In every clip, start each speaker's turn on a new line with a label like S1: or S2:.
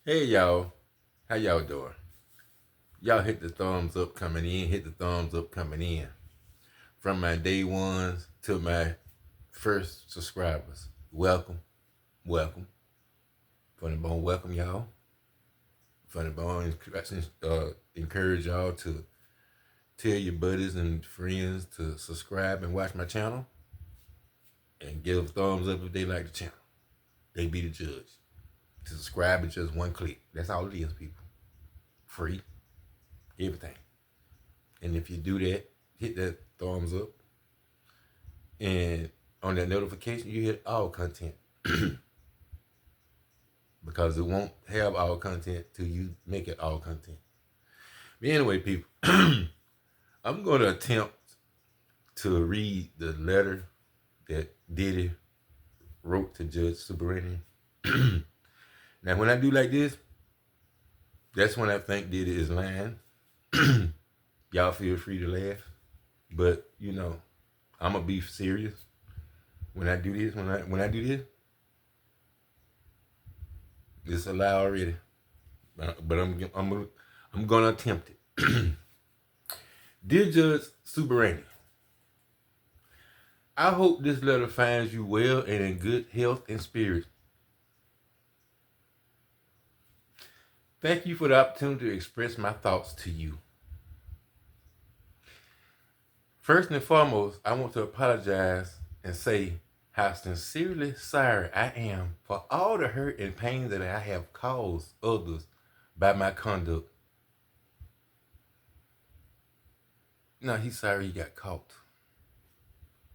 S1: Hey y'all, how y'all doing? Y'all hit the thumbs up coming in, hit the thumbs up coming in. From my day ones to my first subscribers. Welcome, welcome. Funny Bone, welcome y'all. Funny Bone encourage y'all to tell your buddies and friends to subscribe and watch my channel and give a thumbs up if they like the channel. They be the judge. To subscribe is just one click. That's all it is, people. Free. Everything. And if you do that, hit that thumbs up. And on that notification, you hit all content. Because it won't have all content till you make it all content. But anyway, people, I'm going to attempt to read the letter that Diddy wrote to Judge Superintendent. Now, when I do like this, that's when I think Diddy is lying. Y'all feel free to laugh. But, I'm going to be serious when I do this. When I do this, it's a lie already. But I'm going to attempt it. Dear Judge Superintendent, I hope this letter finds you well and in good health and spirit. Thank you for the opportunity to express my thoughts to you. First and foremost, I want to apologize and say how sincerely sorry I am for all the hurt and pain that I have caused others by my conduct. No, he's sorry he got caught.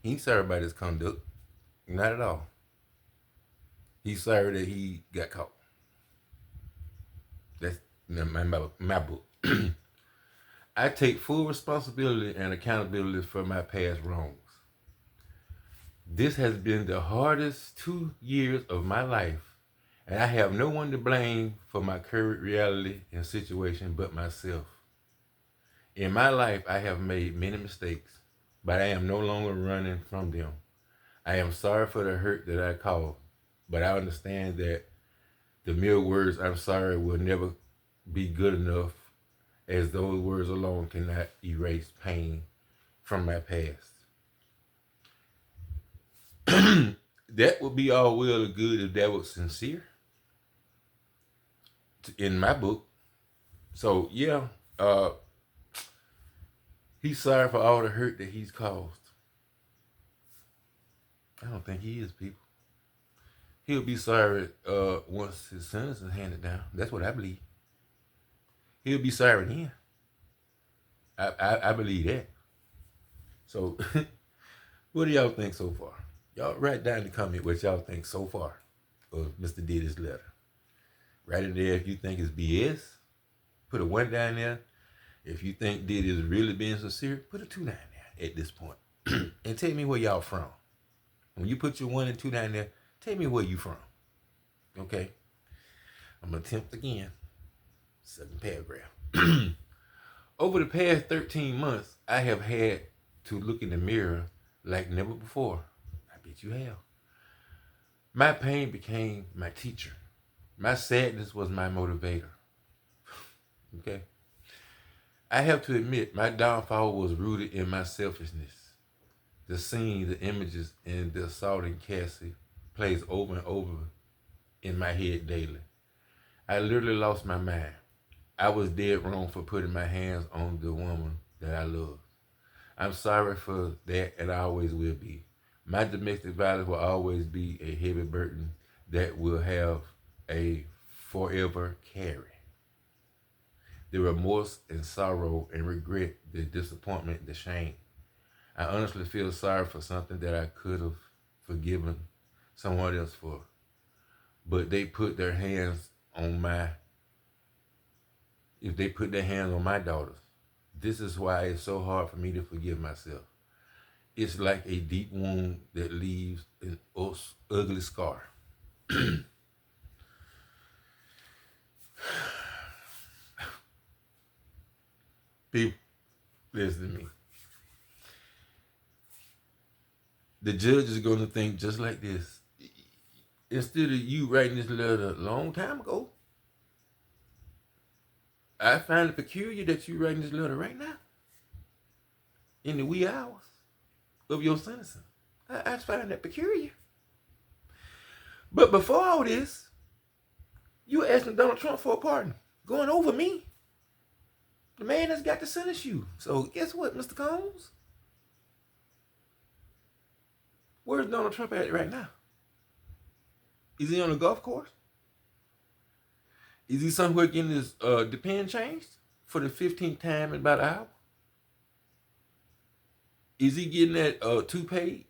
S1: He ain't sorry about his conduct. Not at all. He's sorry that he got caught. That's my book. I take full responsibility and accountability for my past wrongs. This has been the hardest 2 years of my life, and I have no one to blame for my current reality and situation but myself. In my life, I have made many mistakes, but I am no longer running from them. I am sorry for the hurt that I caused, but I understand that the mere words "I'm sorry" will never be good enough, as those words alone cannot erase pain from my past. That would be all well and good if that was sincere in my book. So yeah, he's sorry for all the hurt that he's caused. I don't think he is, people. He'll be sorry once his sentence is handed down. That's what I believe. He'll be sorry then. I believe that. So, what do y'all think so far? Y'all write down in the comment what y'all think so far of Mr. Diddy's letter. Write it there if you think it's BS. Put a 1 down there. If you think Diddy is really being sincere, put a 2 down there at this point. And tell me where y'all from. When you put your 1 and 2 down there, tell me where you from. Okay? I'm going to attempt again. Second paragraph. Over the past 13 months, I have had to look in the mirror like never before. I bet you have. My pain became my teacher. My sadness was my motivator. Okay? I have to admit, my downfall was rooted in my selfishness. The scene, the images, and the assault in Cassie plays over and over in my head daily. I literally lost my mind. I was dead wrong for putting my hands on the woman that I love. I'm sorry for that, and I always will be. My domestic violence will always be a heavy burden that will have a forever carry. The remorse and sorrow and regret, the disappointment, the shame. I honestly feel sorry for something that I could have forgiven someone else for. But they put their hands on if they put their hands on my daughters. This is why it's so hard for me to forgive myself. It's like a deep wound that leaves an ugly scar. People, listen to me. The judge is going to think just like this. Instead of you writing this letter a long time ago, I find it peculiar that you writing this letter right now, in the wee hours of your sentencing. I find that peculiar. But before all this, you were asking Donald Trump for a pardon, going over me, the man that's got to sentence you. So guess what, Mr. Combs? Where's Donald Trump at right now? Is he on a golf course? Is he somewhere getting his depend changed for the 15th time in about an hour? Is he getting that toupee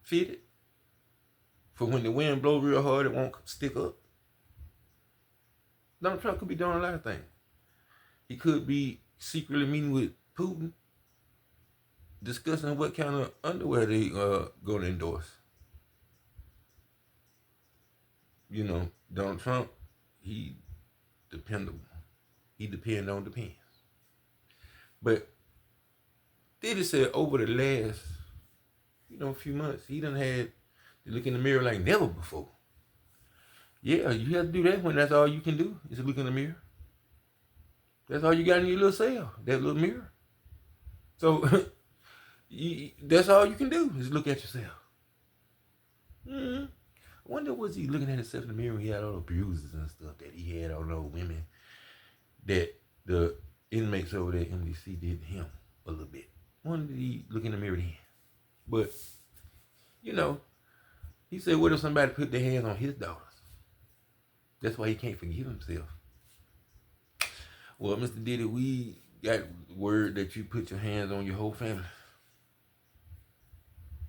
S1: fitted for when the wind blows real hard, it won't stick up? Donald Trump could be doing a lot of things. He could be secretly meeting with Putin, discussing what kind of underwear they going to endorse. You know, Donald Trump, he dependable. He depends on depends. But Diddy said over the last, few months, he done had to look in the mirror like never before. Yeah, you have to do that when that's all you can do is look in the mirror. That's all you got in your little cell, that little mirror. So that's all you can do is look at yourself. I wonder, was he looking at himself in the mirror when he had all the bruises and stuff that he had on those women that the inmates over there at NBC did to him a little bit. When did he look in the mirror then? But, he said, what if somebody put their hands on his daughters? That's why he can't forgive himself. Well, Mr. Diddy, we got word that you put your hands on your whole family.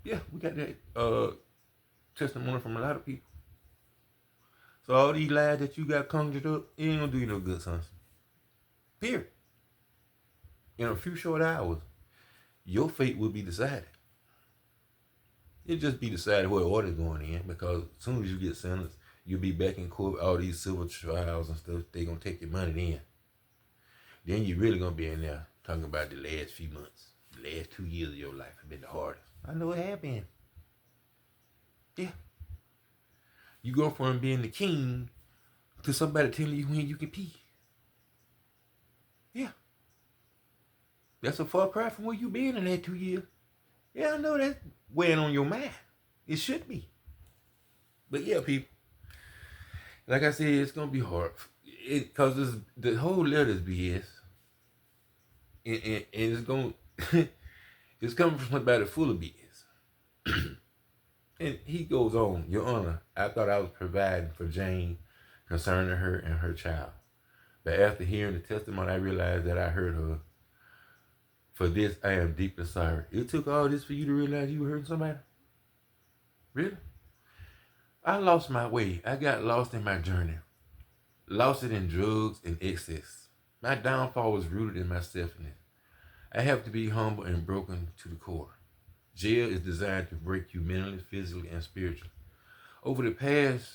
S1: Yeah, we got that testimony from a lot of people. So all these lies that you got conjured up, it ain't gonna do you no good, son. Period. In a few short hours, your fate will be decided. It'll just be decided where order's going in, because as soon as you get sentenced, you'll be back in court, all these civil trials and stuff, they gonna take your money then. Then you're really gonna be in there talking about the last few months. The last 2 years of your life have been the hardest. I know it have been. Yeah. You go from being the king to somebody telling you when you can pee. Yeah. That's a far cry from where you been in that 2 years. Yeah, I know that's weighing on your mind. It should be. But yeah, people. Like I said, it's gonna be hard. Because the whole letter's BS. And it's going it's coming from somebody full of BS. And he goes on, Your Honor, I thought I was providing for Jane concerning her and her child. But after hearing the testimony, I realized that I hurt her. For this, I am deeply sorry. It took all this for you to realize you were hurting somebody? Really? I lost my way. I got lost in my journey. Lost it in drugs and excess. My downfall was rooted in my selfishness. I have to be humble and broken to the core. Jail is designed to break you mentally, physically, and spiritually. Over the past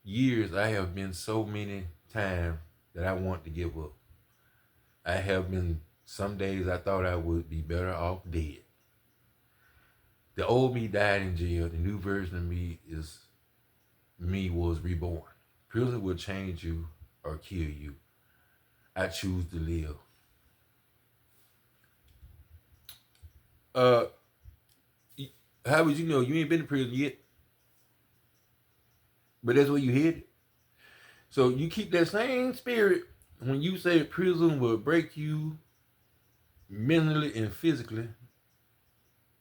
S1: years, I have been so many times that I want to give up. I have been, some days I thought I would be better off dead. The old me died in jail. The new version of me was reborn. Prison will change you or kill you. I choose to live. How would you know? You ain't been to prison yet. But that's where you headed. So you keep that same spirit when you say prison will break you mentally and physically.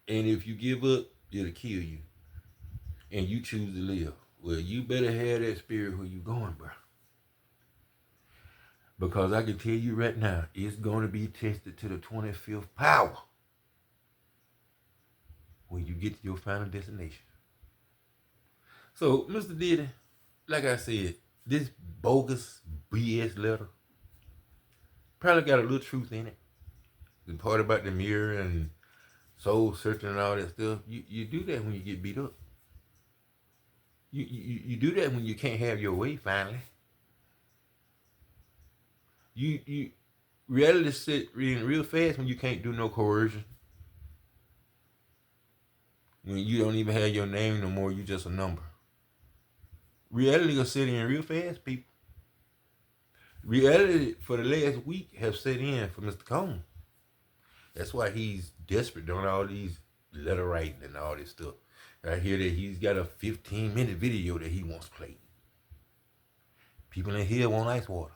S1: And if you give up, it'll kill you. And you choose to live. Well, you better have that spirit where you going, bro. Because I can tell you right now, it's going to be tested to the 25th power when you get to your final destination. So, Mr. Diddy, like I said, this bogus BS letter probably got a little truth in it. The part about the mirror and soul searching and all that stuff, you do that when you get beat up. You do that when you can't have your way finally. You reality set in real fast when you can't do no coercion. When you don't even have your name no more, you just a number. Reality gonna set in real fast, people. reality for the last week have set in for Mr. Combs. That's why he's desperate doing all these letter writing and all this stuff. I hear that he's got a 15-minute video that he wants played. People in here want ice water.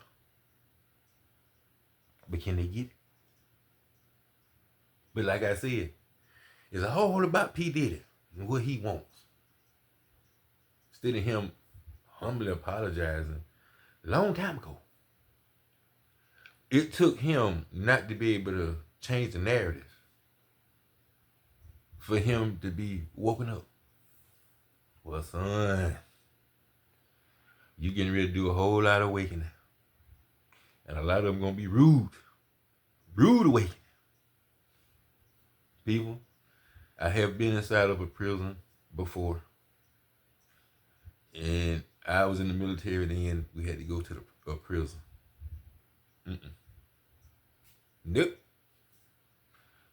S1: But can they get it? But like I said, it's all about P. Diddy and what he wants. Instead of him humbly apologizing a long time ago. It took him not to be able to change the narrative for him to be woken up. Well, son, you getting ready to do a whole lot of awakening. And a lot of them going to be rude. Rude awakening. People, I have been inside of a prison before. And I was in the military then. We had to go to the prison. Nope.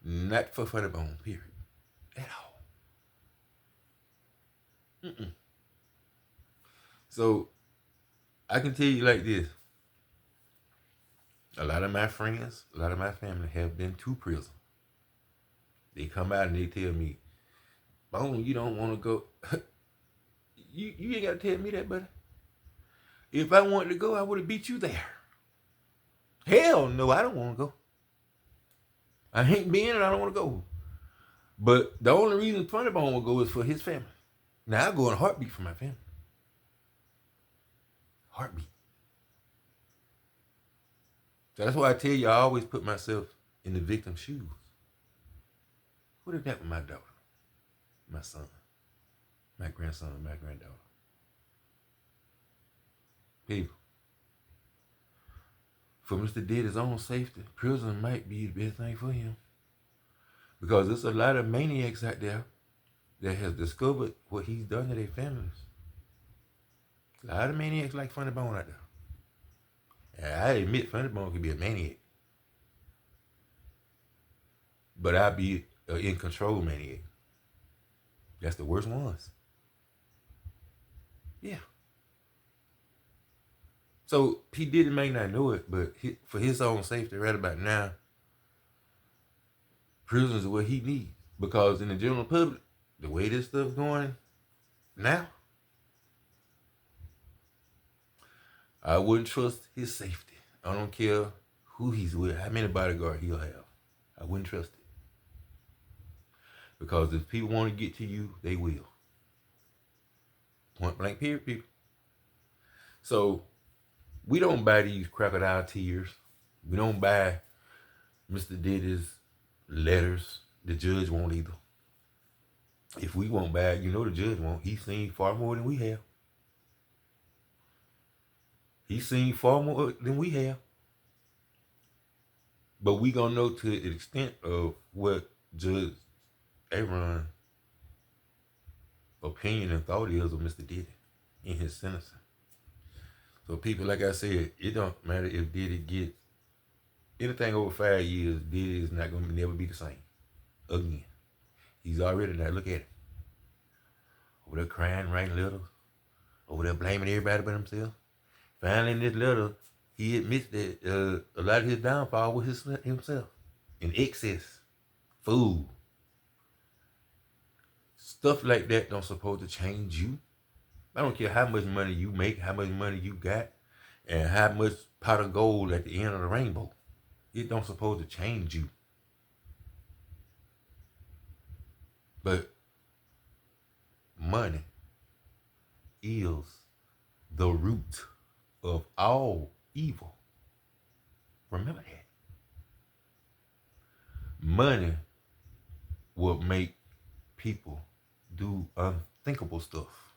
S1: Not for funny bone, period. At all. So, I can tell you like this. A lot of my friends, a lot of my family have been to prison. They come out and they tell me, Bone, you don't want to go. you ain't got to tell me that, buddy. If I wanted to go, I would have beat you there. Hell no, I don't want to go. I ain't been and I don't want to go. But the only reason Funny Bone will go is for his family. Now I go in a heartbeat for my family. Heartbeat. So that's why I tell you I always put myself in the victim's shoes. What if that was my daughter, my son, my grandson, and my granddaughter? People, for Mr. Diddy's own safety, prison might be the best thing for him. Because there's a lot of maniacs out there that has discovered what he's done to their families. A lot of maniacs like Funny Bone out there. And I admit Funny Bone can be a maniac. But I'd be an in control maniac. That's the worst ones. Yeah. So P. Diddy may not know it, but for his own safety right about now, prison is what he needs. Because in the general public, the way this stuff's going now, I wouldn't trust his safety. I don't care who he's with, how many bodyguards he'll have. I wouldn't trust it. Because if people want to get to you, they will. Point blank period, people. So, we don't buy these crocodile tears. We don't buy Mr. Diddy's letters. The judge won't either. If we won't buy it, you know the judge won't. He's seen far more than we have. He's seen far more than we have. But we gonna know to the extent of what Judge Aaron's opinion and thought is of Mr. Diddy in his sentencing. So people, like I said, it don't matter if Diddy gets anything over 5 years, Diddy is not gonna never be the same again. He's already not. Look at him. Over there crying, writing letters. Over there blaming everybody but himself. Finally, in this letter, he admits that a lot of his downfall was himself. In excess, food. Stuff like that don't supposed to change you. I don't care how much money you make, how much money you got, and how much pot of gold at the end of the rainbow. It don't supposed to change you. But money is the root of all evil. Remember that. Money will make people do unthinkable stuff.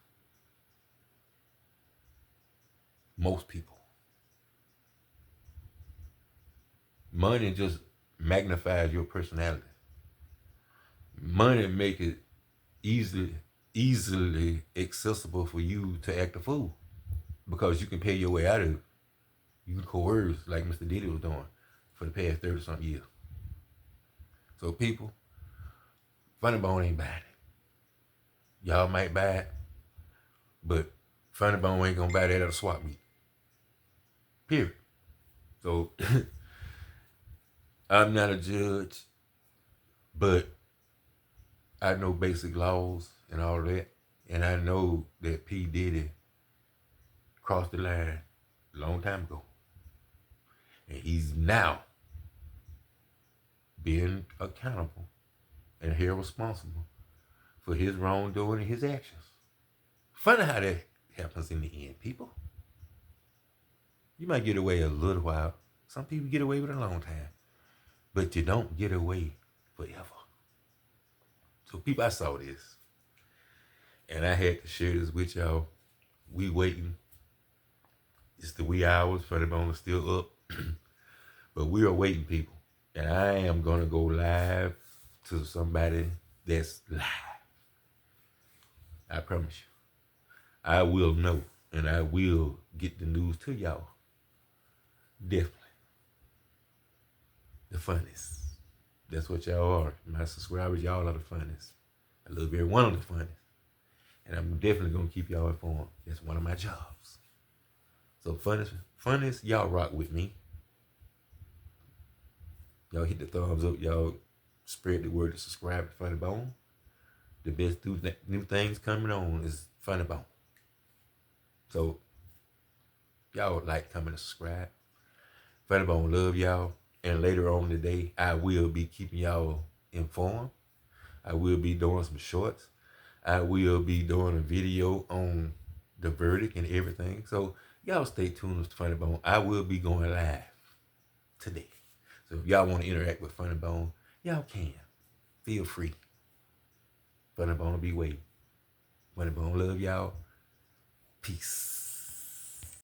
S1: Most people. Money just magnifies your personality. Money make it easily accessible for you to act a fool. Because you can pay your way out of it. You can coerce like Mr. Diddy was doing for the past 30-something years. So people, Funny Bone ain't buying it. Y'all might buy it, but Funny Bone ain't gonna buy that at a swap meet. Period. So I'm not a judge, but I know basic laws and all that. And I know that P. Diddy crossed the line a long time ago. And he's now being accountable and held responsible for his wrongdoing and his actions. Funny how that happens in the end, people. You might get away a little while. Some people get away with a long time. But you don't get away forever. So people, I saw this. And I had to share this with y'all. We waiting. It's the wee hours. Funny Bone is still up. But we are waiting, people. And I am going to go live to somebody that's live. I promise you. I will know. And I will get the news to y'all. Definitely. The funniest. That's what y'all are. My subscribers, y'all are the funniest. I love every one of the funniest. And I'm definitely going to keep y'all informed. That's one of my jobs. So funniest, y'all rock with me. Y'all hit the thumbs up. Y'all spread the word to subscribe to Funny Bone. The best new things coming on is Funny Bone. So y'all like, comment, and subscribe. Funny Bone love y'all. And later on today, I will be keeping y'all informed. I will be doing some shorts. I will be doing a video on the verdict and everything. So y'all stay tuned with Funny Bone. I will be going live today. So if y'all want to interact with Funny Bone, y'all can. Feel free. Funny Bone will be waiting. Funny Bone love y'all. Peace.